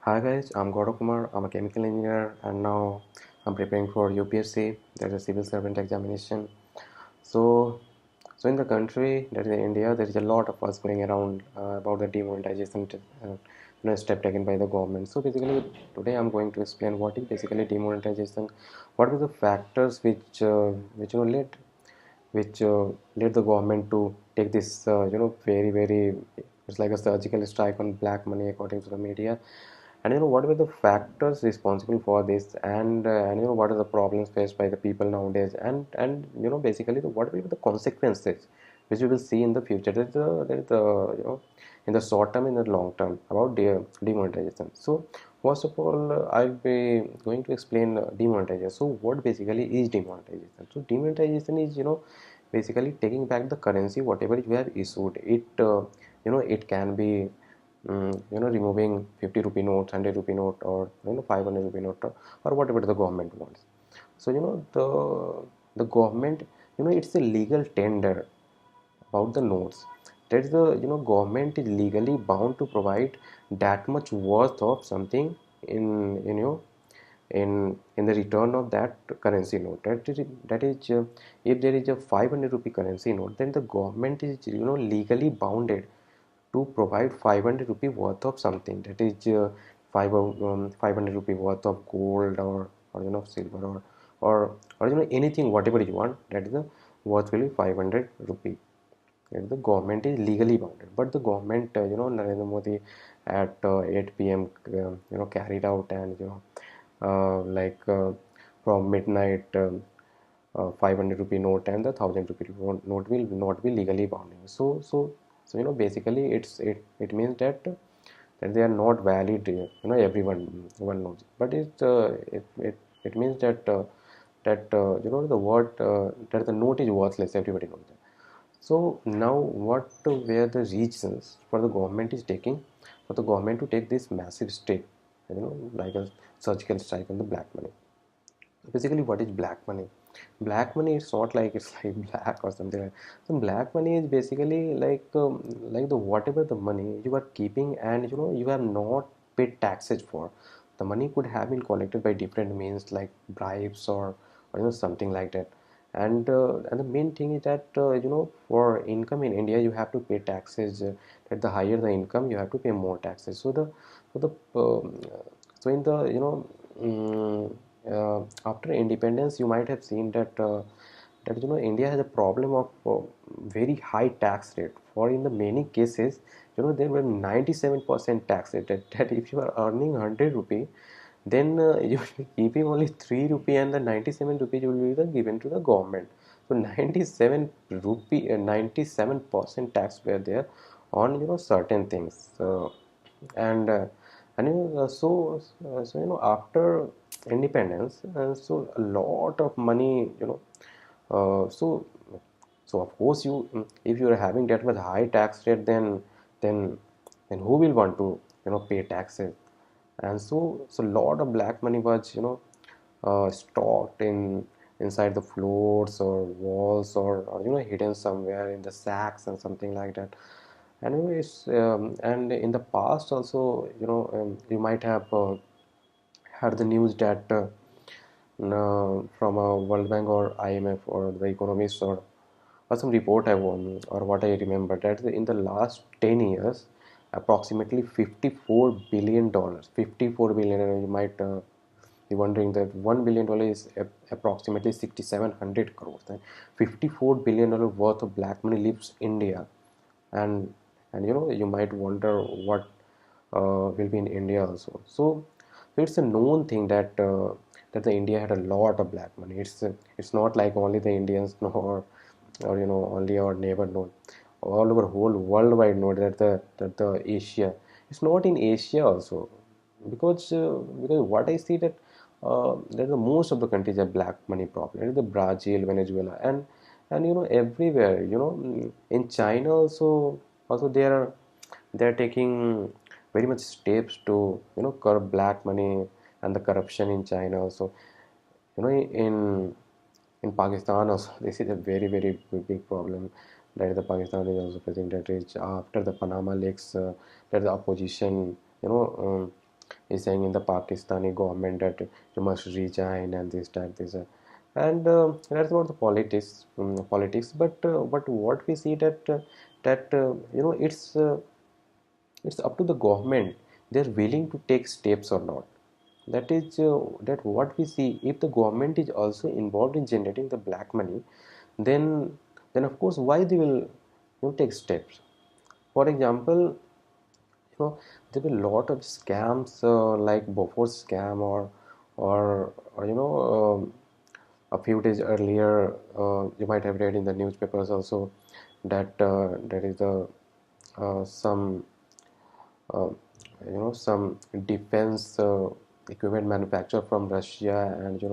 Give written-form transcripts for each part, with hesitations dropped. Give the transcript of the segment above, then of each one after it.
Hi guys, I'm Gaurav Kumar. I'm a chemical engineer and now I'm preparing for UPSC, that's a civil servant examination. So, so in the country, that is India, there is a lot of fuss going around about the demonetization step taken by the government. So basically, today I'm going to explain what is basically demonetization, what were the factors which led the government to take this very it's like a surgical strike on black money according to the media, and what were the factors responsible for this, and what are the problems faced by the people nowadays, and basically what will be the consequences which we will see in the future. There is the in the short term, in the long term, about demonetization. So first of all, I'll be going to explain demonetization. So what basically is demonetization? So demonetization is basically taking back the currency whatever you have issued. It can be removing 50 rupee notes, 100 rupee note, or 500 rupee note, or whatever the government wants. So the government, it's a legal tender about the notes. That's the government is legally bound to provide that much worth of something in the return of that currency note. That is if there is a 500 rupee currency note, then the government is legally bounded to provide 500 rupee worth of something. That is 500 rupee worth of gold, or silver, or anything whatever you want. That is the worth will be 500 rupee. And the government is legally bounded, but the government, Narendra Modi, at 8 p.m. Carried out, and like from midnight, 500 rupee note and the 1000 rupee note will not be legally bounding. So basically it means that they are not valid. Everyone one knows, but it means that the word that the note is worthless. Everybody knows that. So now, what were the reasons for the government is taking for the government to take this massive step, like a surgical strike on the black money? Basically, what is black money? Black money is not like it's like black or something like. So black money is basically like the whatever the money you are keeping, and you have not paid taxes for. The money could have been collected by different means like bribes, or something like that. And the main thing is that for income in India you have to pay taxes. That the higher the income, you have to pay more taxes. So in the after independence, you might have seen that India has a problem of very high tax rate. For in the many cases, there were 97% tax rate. That if you are earning 100 rupee, then you will be keeping only 3 rupee, and the 97 rupees will be given to the government. So 97 rupee, 97% tax were there on certain things. So after independence, so a lot of money, so of course if you are having that much high tax rate, then then who will want to pay taxes? And so a lot of black money was stocked inside the floors or walls, or hidden somewhere in the sacks and something like that. Anyways, and in the past also, you might have heard the news that from a World Bank or IMF or the economists, or some report I won, or what I remember, that in the last 10 years, approximately $54 billion, 54 billion, and you might be wondering that $1 billion is approximately 6,700 crores. And $54 billion worth of black money leaves India, and you might wonder what will be in India also. So it's a known thing that the India had a lot of black money. It's not like only the Indians know, or only our neighbor know. All over whole worldwide know that the Asia. It's not in Asia also, because what I see that the most of the countries have black money problem. It is the Brazil, Venezuela, and everywhere. In China also they are taking very much steps to curb black money and the corruption in China also. In Pakistan also, this is a very big problem that the Pakistan is also facing. That is after the Panama leaks, that the opposition is saying in the Pakistani government that you must resign and this that. And that's about the politics. But what we see that it's up to the government. They're willing to take steps or not. That is that what we see. If the government is also involved in generating the black money, then of course why they will take steps. For example, there were a lot of scams like Bofort scam or a few days earlier, you might have read in the newspapers also that there is a some uh, some defense equipment manufacturer from Russia, and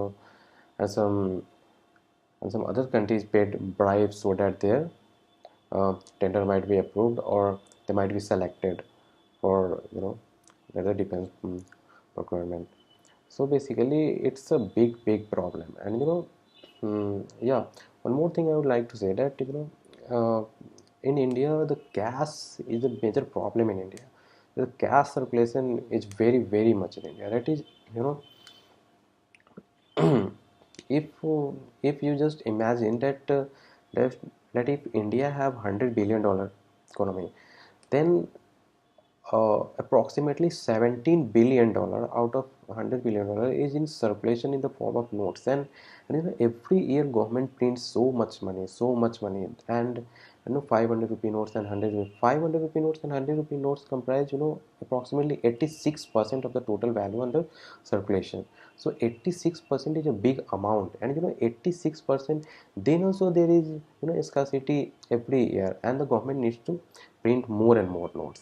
and some other countries paid bribes so that their tender might be approved or they might be selected for the defense procurement. So basically it's a big problem. And yeah, one more thing I would like to say that uh, in India the gas is a major problem in India. The gas circulation is very much in India. That is, you know if if you just imagine that that if India have $100 billion economy, then approximately $17 billion out of $100 billion is in circulation in the form of notes. And every year government prints so much money. And 500 rupee notes and 500 rupee notes and 100 rupee notes comprise approximately 86% of the total value under circulation. So 86% is a big amount. And 86%, then also there is scarcity every year, and the government needs to print more and more notes.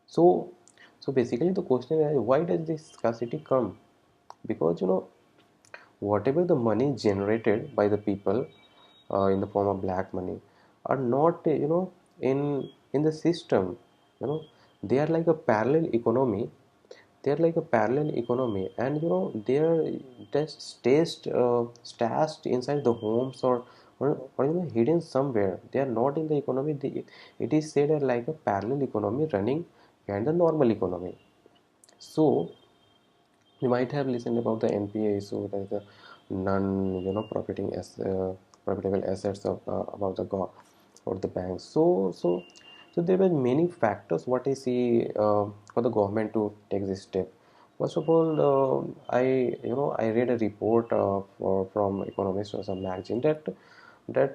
So, so basically the question is, why does this scarcity come? Because whatever the money generated by the people in the form of black money are not in the system. They are like a parallel economy. They are like a parallel economy, and they are just stashed inside the homes, or hidden somewhere. They are not in the economy. It is said as like a parallel economy running behind the normal economy. So you might have listened about the NPA issue, that is the non profitable assets of about the or the banks. So there were many factors what I see for the government to take this step. First of all, I read a report from Economist or some magazine that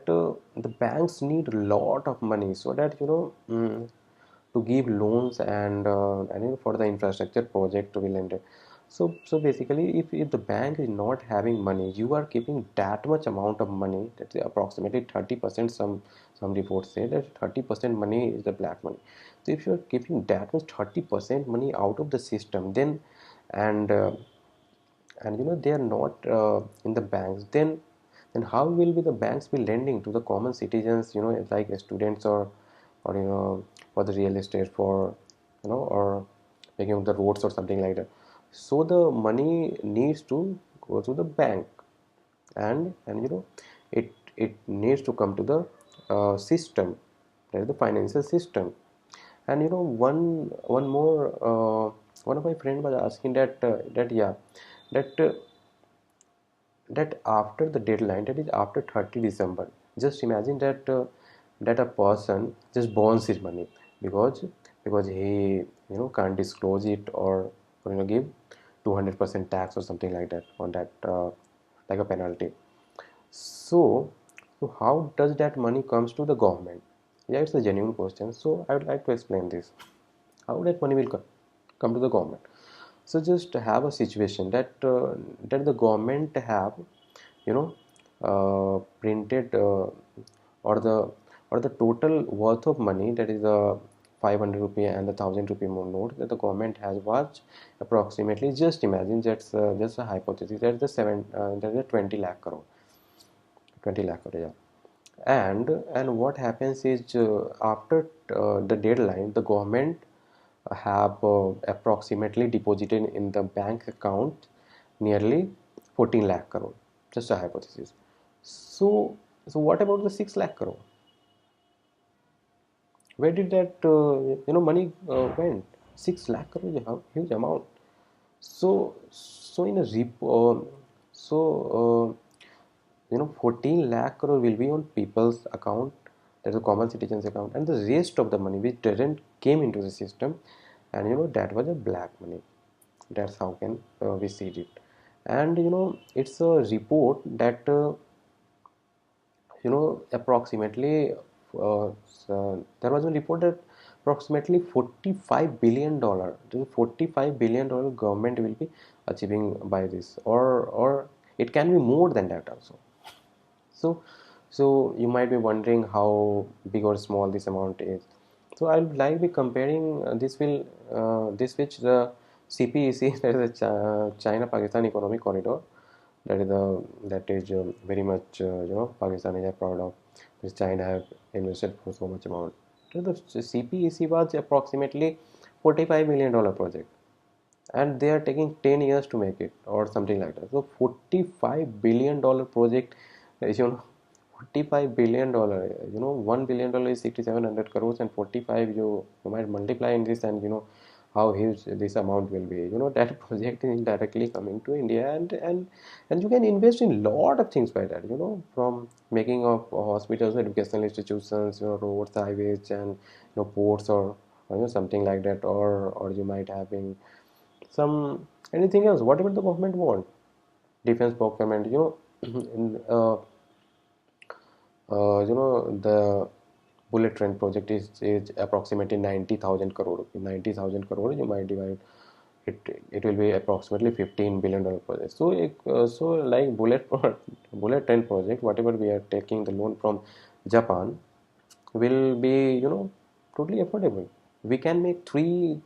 the banks need a lot of money so that to give loans and for the infrastructure project will end. So basically, if the bank is not having money, you are keeping that much amount of money, that's approximately 30%. Some reports say that 30% money is the black money. So if you are keeping that much 30% money out of the system, then and they are not in the banks, then how will be the banks be lending to the common citizens, like students, or for the real estate, for or making the roads or something like that. So the money needs to go to the bank, and it needs to come to the system, that is the financial system. And one more, one of my friend was asking that yeah, that that after the deadline, that is after 30 December, just imagine that a person just burns his money because he can't disclose it, or give 200% tax or something like that on that, like a penalty. So how does that money comes to the government? Yeah, it's a genuine question, so I would like to explain this, how that money will come to the government. So just have a situation that the government have printed, or the total worth of money, that is the 500 rupee and the 1000 rupee more note that the government has was approximately, just imagine, that's just a hypothesis, that's the 20 lakh crore. 20 lakh crore, yeah. And what happens is, after the deadline, the government have approximately deposited in the bank account nearly 14 lakh crore, just a hypothesis. So what about the 6 lakh crore? Where did that money went? 6 lakh crore is a huge amount. So in a repo, so 14 lakh crore will be on people's account, that's a common citizens account, and the rest of the money which didn't came into the system, and that was a black money. That's how can we see it. And it's a report that approximately there was a report that approximately $45 billion, $45 billion government will be achieving by this, or it can be more than that also. So, you might be wondering how big or small this amount is. So I would like be comparing this which the CPEC, that is the China-Pakistan Economic Corridor, that is very much Pakistan is proud of. This China have invested for so much amount. So the CPEC was approximately $45 million project, and they are taking 10 years to make it or something like that. So $45 billion project is 45 billion dollar, 1 billion dollar is 6700 crores, and 45 you might multiply in this, and how huge this amount will be. That project is indirectly coming to India, and you can invest in lot of things by that, from making of hospitals, educational institutions, roads, highways, and ports, or something like that, or you might having some anything else, whatever the government want, defense procurement, in, the bullet train project is approximately 90,000 crore rupees. 90,000 crore, you might divide it, it will be approximately $15 billion project. So like bullet train project, whatever we are taking the loan from Japan, will be totally affordable. We can make three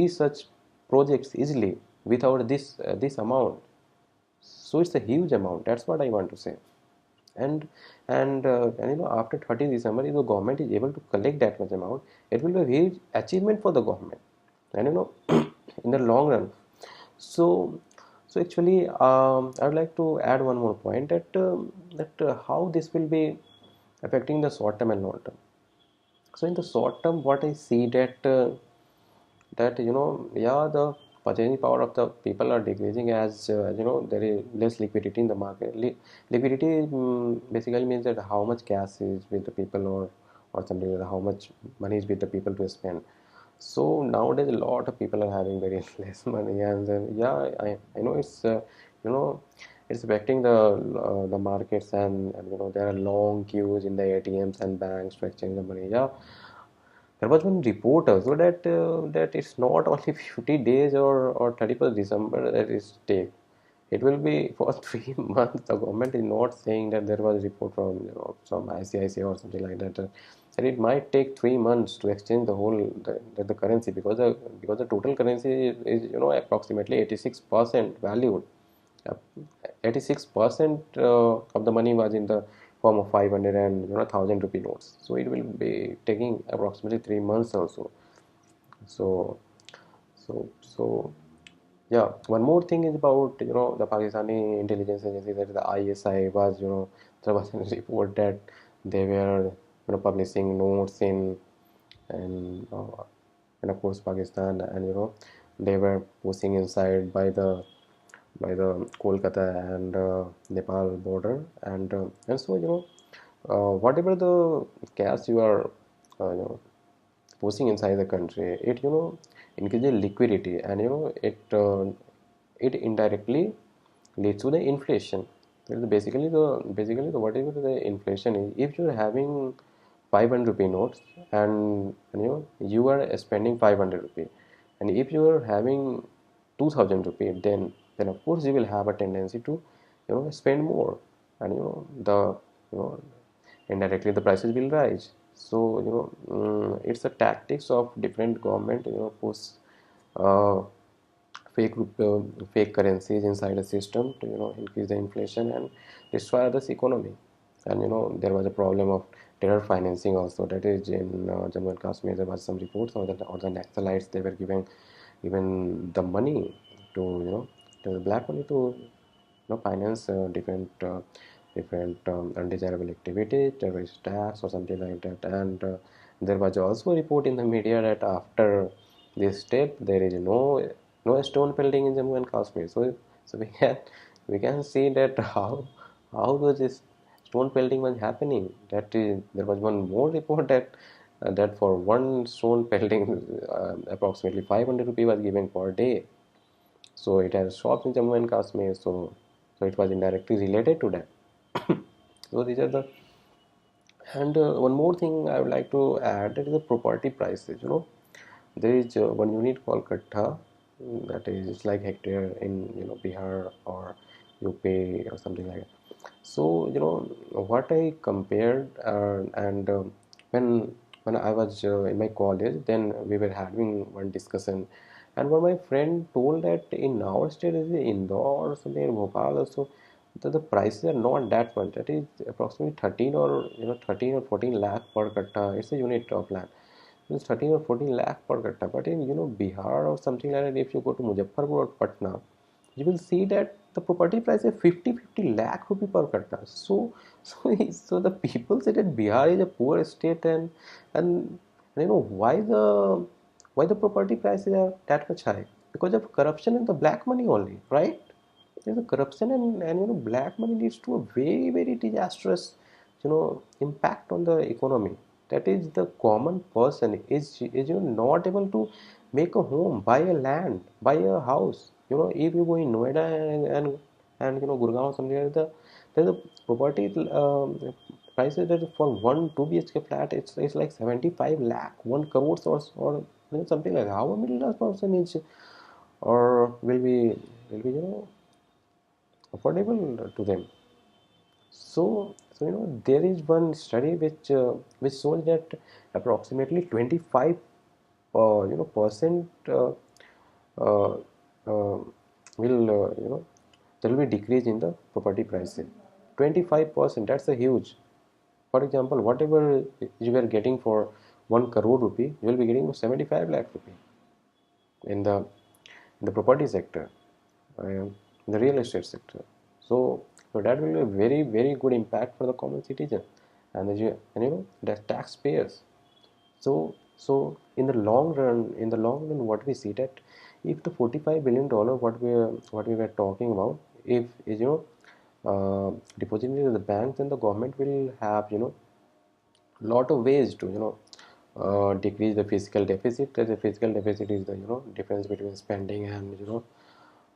such projects easily without this amount. So it's a huge amount, that's what I want to say. And and uh, and after 30th December, if the government is able to collect that much amount, it will be a huge achievement for the government, and in the long run. So actually, I would like to add one more point, that how this will be affecting the short term and long term. So in the short term, what I see, that yeah, the purchasing power of the people are decreasing, as there is less liquidity in the market. Liquidity basically means that how much cash is with the people, or something like that, how much money is with the people to spend. So nowadays a lot of people are having very less money, and then yeah, I know you know it's affecting the markets, and there are long queues in the ATMs and banks to exchange the money. Yeah, there was one report also that it's not only 50 days or 31st December that is take. It will be for 3 months. The government is not saying that there was a report from some ICICI or something like that. That it might take 3 months to exchange the whole the currency, because the total currency is approximately 86% valued. 86% of the money was in the form of 500 and 1000 rupee notes. So it will be taking approximately 3 months also. So so so yeah, one more thing is about the Pakistani intelligence agency, that the ISI was there was a report that they were publishing notes and of course Pakistan, and they were pushing inside by the Kolkata and Nepal border, and so whatever the cash you are pushing inside the country, it increases liquidity, and it indirectly leads to the inflation. That is basically the whatever the inflation is. If you're having 500 rupee notes, and you are spending 500 rupee, and if you are having 2000 rupee, then of course you will have a tendency to spend more, and you know indirectly the prices will rise. So it's a tactics of different government, push uh, fake fake currencies inside a system to increase the inflation and destroy this economy. And there was a problem of terror financing also, that is in Jammu and Kashmir. There was some reports of that, or the Naxalites, they were given the money to the black money to finance different undesirable activity, terrorist attacks or something like that. And there was also a report in the media that after this step, there is no no stone pelting in Jammu and Kashmir. So we can see that how was this stone pelting was happening. That is, there was one more report that that for one stone pelting, approximately 500 rupees was given per day. So it has shops in Jammu and Kashmir. So it was indirectly related to that. So these are the, and one more thing I would like to add, that is the property prices. There is one unit called kattha, that is it's like hectare in Bihar or UP or something like that. So what I compared, and when I was in my college, then we were having one discussion, and one of my friend told that in our state, is it Indore or something, in Bhopal also, the prices are not that much. That is approximately 13 or 13 or 14 lakh per katta. It's a unit of land. It's 13 or 14 lakh per katta. But in Bihar or something like that, if you go to Muzaffarpur or Patna, you will see that the property price is 50 lakh rupee per katta. So the people say that Bihar is a poor state, and why the property prices are that much high, because of corruption and the black money only, right? There's a corruption, and black money leads to a very very disastrous impact on the economy. That is, the common person is not able to make a home, buy a land, buy a house. If you go in Noida and Gurgaon, something like that, there's a property prices that for one 2 BHK flat, it's like 75 lakh, 1 crore, or something like that. How a middle class person is, or will be affordable to them. So there is one study which shows that approximately 25 percent uh, uh, will there will be decrease in the property prices. 25%, that's a huge. For example, whatever you were getting for 1 crore rupee, you will be getting 75 lakh rupee in the property sector, in the real estate sector. So that will be a very very good impact for the common citizen, and the taxpayers. So in the long run, what we see, that if the $45 billion what we were talking about, if is deposited in the bank, then the government will have lot of ways to decrease the fiscal deficit. The fiscal deficit is the difference between spending and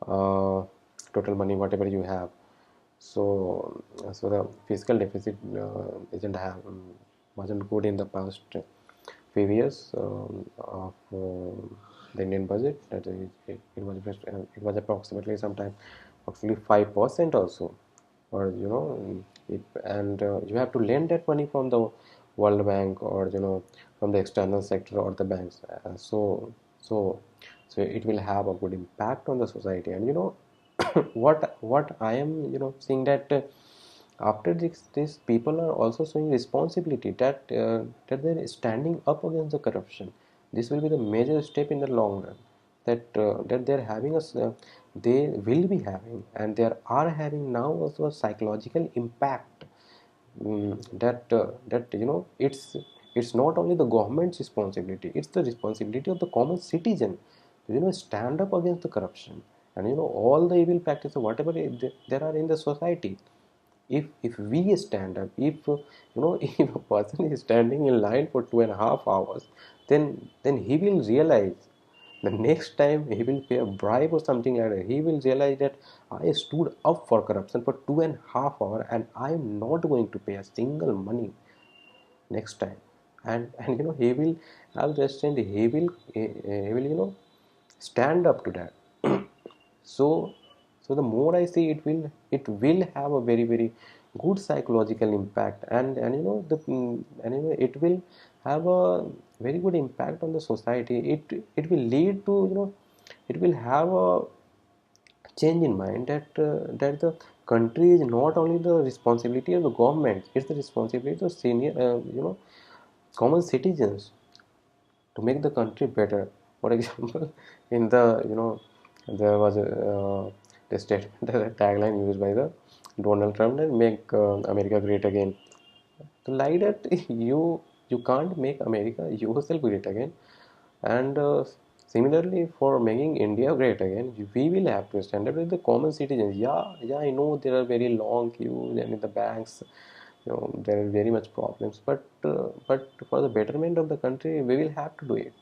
total money whatever you have. So the fiscal deficit isn't have wasn't good in the past few years of the Indian budget. That is, it was approximately sometime approximately 5% also, or and you have to lend that money from the World Bank, or from the external sector or the banks. So so it will have a good impact on the society. And what I am seeing, that after this people are also showing responsibility, that they're standing up against the corruption. This will be the major step in the long run, that they're having they will be having, and they are having now also a psychological impact. That it's not only the government's responsibility, it's the responsibility of the common citizen to stand up against the corruption, and all the evil practices whatever there are in the society. If we stand up, if if a person is standing in line for 2.5 hours, then he will realize, the next time he will pay a bribe or something like that, he will realize that I stood up for corruption for 2.5 hours, and I am not going to pay a single money next time. And he will have the strength, he will stand up to that. So so the more I see, it will have a very very good psychological impact, and it will have a very good impact on the society. It will lead to it will have a change in mind, that the country is not only the responsibility of the government, it's the responsibility of senior common citizens to make the country better. For example, in the there was the statement, the tagline used by the Donald Trump, that make America great again. The lie that you can't make America yourself great again, and Similarly, for making India great again, we will have to stand up with the common citizens. Yeah, yeah, I know there are very long queues and in the banks, there are very much problems. But for the betterment of the country, we will have to do it.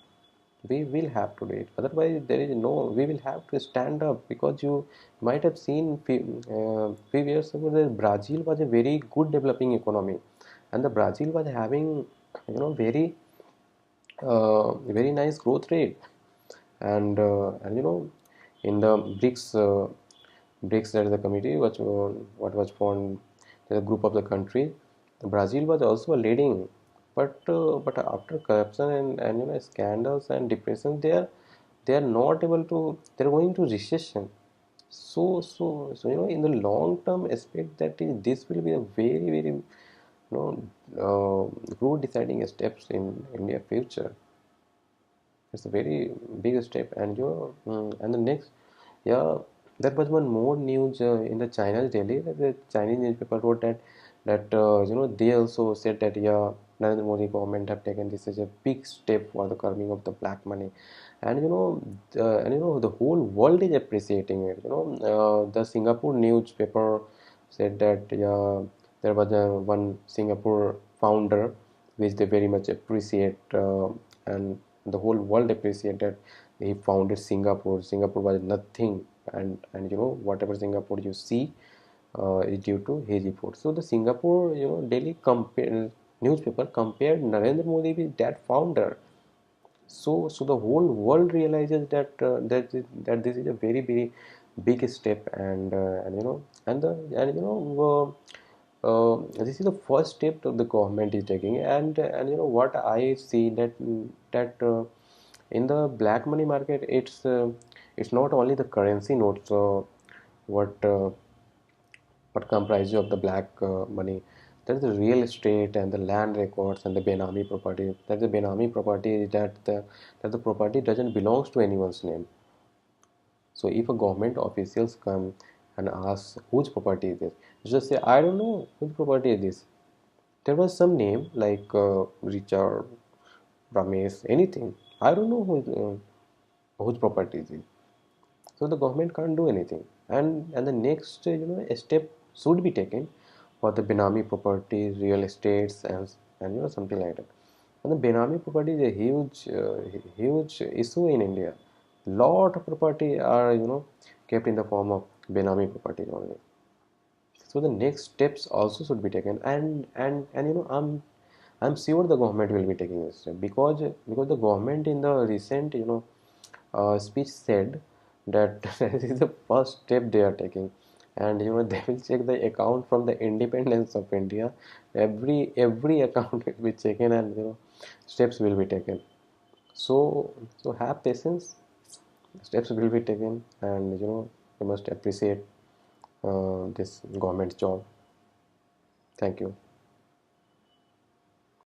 We will have to do it. Otherwise, there is no. We will have to stand up, because you might have seen few years ago that Brazil was a very good developing economy, and the Brazil was having very nice growth rate. And in the BRICS, that is the committee which what was formed, the group of the country, Brazil was also a leading. But after corruption and scandals and depression, they are not able to. They're going to recession. So in the long term aspect, this will be a very very road deciding steps in India future. It's a very big step. And the next, yeah, there was one more news in the China's Daily, that the Chinese newspaper wrote that they also said that, yeah, Narendra Modi government have taken this as a big step for the curbing of the black money. And the whole world is appreciating it. The Singapore newspaper said that, yeah, there was one Singapore founder which they very much appreciate, and the whole world appreciated. He founded Singapore. Singapore was nothing, and whatever Singapore you see is due to his effort. So the Singapore daily newspaper compared Narendra Modi with that founder. So the whole world realizes that this is a very very big step. And this is the first step that the government is taking. And what I see, that in the black money market, it's not only the currency notes what what comprises of the black money. There's the real estate and the land records and the Benami property. That the Benami property is that the property doesn't belongs to anyone's name. So if a government officials come and ask whose property is this, you just say, I don't know whose property is this. There was some name like Richard, Ramesh, anything. I don't know whose property is it. So the government can't do anything. And the next step should be taken for the Benami properties, real estates, and something like that. And the Benami property is a huge issue in India. Lot of property are kept in the form of Benami properties only. So the next steps also should be taken. And I'm sure the government will be taking this step, because the government in the recent speech said that this is the first step they are taking. And they will check the account from the independence of India. Every account will be taken, and steps will be taken. So have patience. Steps will be taken, and you must appreciate this government job. Thank you.